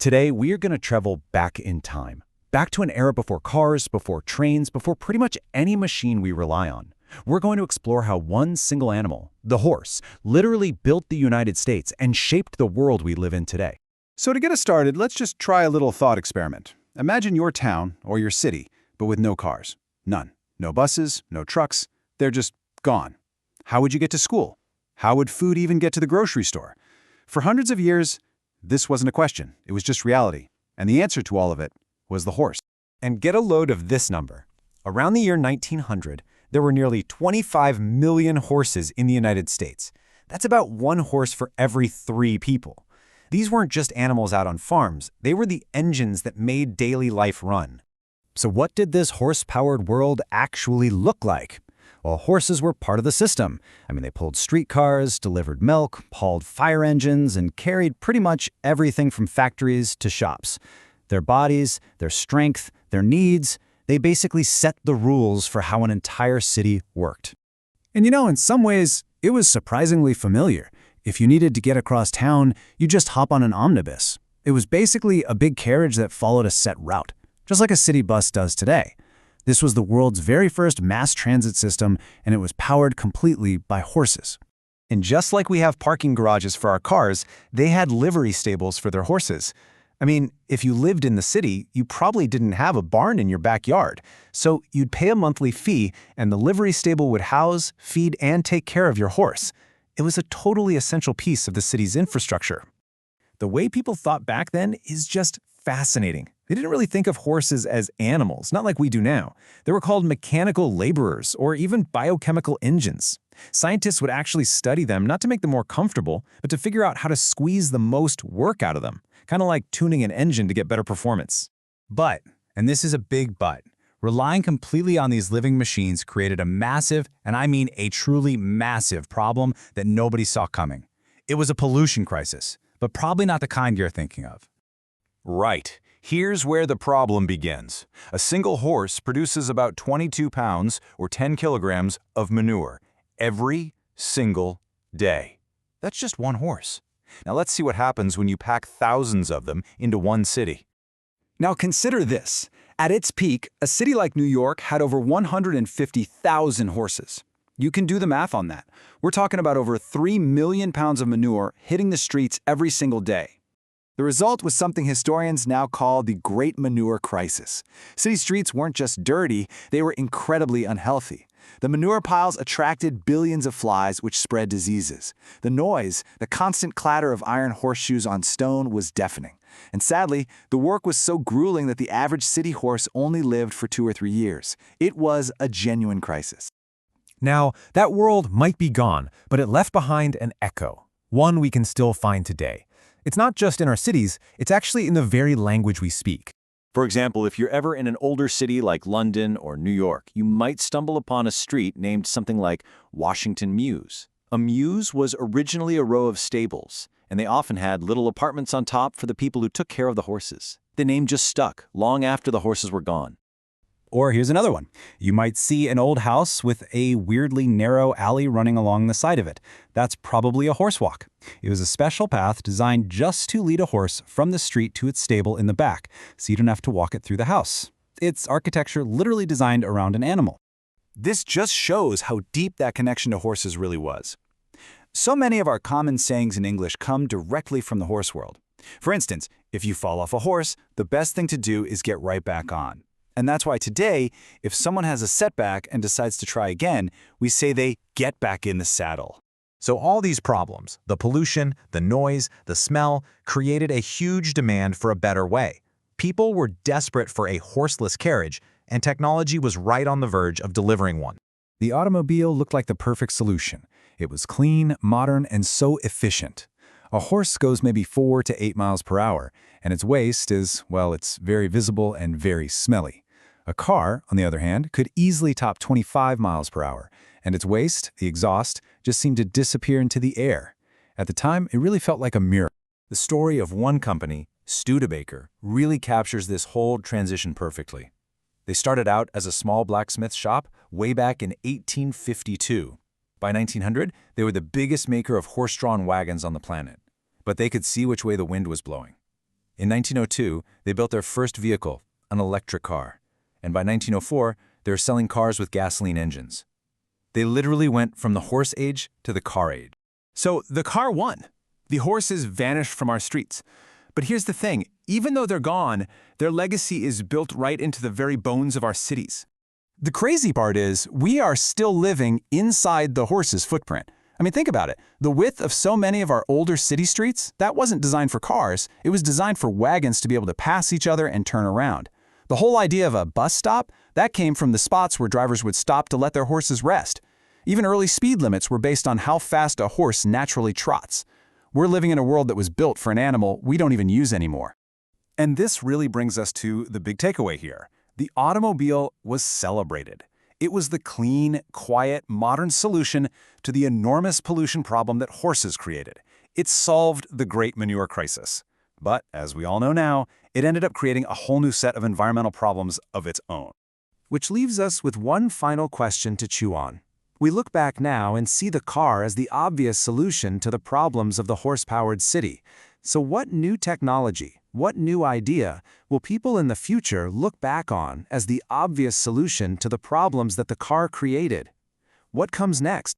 Today, we are going to travel back in time. Back to an era before cars, before trains, before pretty much any machine we rely on. We're going to explore how one single animal, the horse, literally built the United States and shaped the world we live in today. So to get us started, let's just try a little thought experiment. Imagine your town or your city, but with no cars. None. No buses, no trucks. They're just gone. How would you get to school? How would food even get to the grocery store? For hundreds of years, this wasn't a question. It was just reality. And the answer to all of it was the horse. And get a load of this number. Around the year 1900, there were nearly 25 million horses in the United States. That's about one horse for every 3 people. These weren't just animals out on farms. They were the engines that made daily life run. So what did this horse-powered world actually look like? Well, horses were part of the system. They pulled streetcars, delivered milk, hauled fire engines, and carried pretty much everything from factories to shops. Their bodies, their strength, their needs, they basically set the rules for how an entire city worked. And in some ways, it was surprisingly familiar. If you needed to get across town, you just hop on an omnibus. It was basically a big carriage that followed a set route, just like a city bus does today. This was the world's very first mass transit system, and it was powered completely by horses. And just like we have parking garages for our cars, they had livery stables for their horses. If you lived in the city, you probably didn't have a barn in your backyard. So you'd pay a monthly fee, and the livery stable would house, feed, and take care of your horse. It was a totally essential piece of the city's infrastructure. The way people thought back then is just fascinating. They didn't really think of horses as animals, not like we do now. They were called mechanical laborers or even biochemical engines. Scientists would actually study them not to make them more comfortable, but to figure out how to squeeze the most work out of them, kind of like tuning an engine to get better performance. But, and this is a big but, relying completely on these living machines created a massive, and I mean a truly massive problem that nobody saw coming. It was a pollution crisis, but probably not the kind you're thinking of. Right. Here's where the problem begins. A single horse produces about 22 pounds or 10 kilograms of manure every single day. That's just one horse. Now let's see what happens when you pack thousands of them into one city. Now consider this. At its peak, a city like New York had over 150,000 horses. You can do the math on that. We're talking about over 3 million pounds of manure hitting the streets every single day. The result was something historians now call the Great Manure Crisis. City streets weren't just dirty, they were incredibly unhealthy. The manure piles attracted billions of flies, which spread diseases. The noise, the constant clatter of iron horseshoes on stone, was deafening. And sadly, the work was so grueling that the average city horse only lived for 2 or 3 years. It was a genuine crisis. Now, that world might be gone, but it left behind an echo, one we can still find today. It's not just in our cities, it's actually in the very language we speak. For example, if you're ever in an older city like London or New York, you might stumble upon a street named something like Washington Mews. A mews was originally a row of stables, and they often had little apartments on top for the people who took care of the horses. The name just stuck long after the horses were gone. Or here's another one. You might see an old house with a weirdly narrow alley running along the side of it. That's probably a horse walk. It was a special path designed just to lead a horse from the street to its stable in the back, so you don't have to walk it through the house. It's architecture literally designed around an animal. This just shows how deep that connection to horses really was. So many of our common sayings in English come directly from the horse world. For instance, if you fall off a horse, the best thing to do is get right back on. And that's why today, if someone has a setback and decides to try again, we say they get back in the saddle. So all these problems, the pollution, the noise, the smell, created a huge demand for a better way. People were desperate for a horseless carriage, and technology was right on the verge of delivering one. The automobile looked like the perfect solution. It was clean, modern, and so efficient. A horse goes maybe 4 to 8 miles per hour, and its waste is, well, it's very visible and very smelly. A car, on the other hand, could easily top 25 miles per hour, and its waste, the exhaust, just seemed to disappear into the air. At the time, it really felt like a miracle. The story of one company, Studebaker, really captures this whole transition perfectly. They started out as a small blacksmith shop way back in 1852. By 1900, they were the biggest maker of horse-drawn wagons on the planet. But they could see which way the wind was blowing. In 1902, they built their first vehicle, an electric car. And by 1904, they were selling cars with gasoline engines. They literally went from the horse age to the car age. So the car won. The horses vanished from our streets. But here's the thing, even though they're gone, their legacy is built right into the very bones of our cities. The crazy part is, we are still living inside the horse's footprint. I mean, think about it. The width of so many of our older city streets, that wasn't designed for cars. It was designed for wagons to be able to pass each other and turn around. The whole idea of a bus stop, that came from the spots where drivers would stop to let their horses rest. Even early speed limits were based on how fast a horse naturally trots. We're living in a world that was built for an animal we don't even use anymore. And this really brings us to the big takeaway here. The automobile was celebrated. It was the clean, quiet, modern solution to the enormous pollution problem that horses created. It solved the great manure crisis. But, as we all know now, it ended up creating a whole new set of environmental problems of its own. Which leaves us with one final question to chew on. We look back now and see the car as the obvious solution to the problems of the horse-powered city. So what new technology, what new idea will people in the future look back on as the obvious solution to the problems that the car created? What comes next?